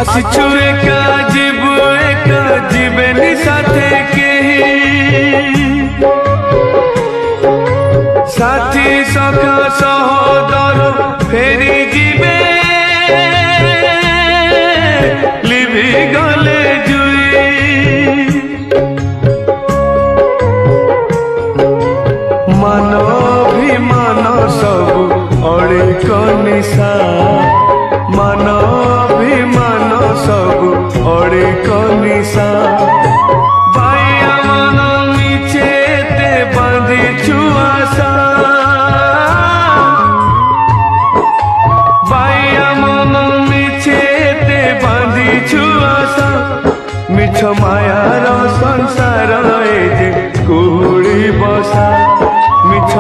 आसिछु एका जीवेनी साथे केही साथी सखा सहोदर फेरी जीवे लिभि गले जुई मान अभिमान सबु अड़िक निशा मान अभिमान सबु अड़िक निशा भाइया मन मिछेते बांधी छुआसा भाइया मन मिछेते बांधी छुआसा मिछ मायार संसार ए जे कुड़ी बसा मिछ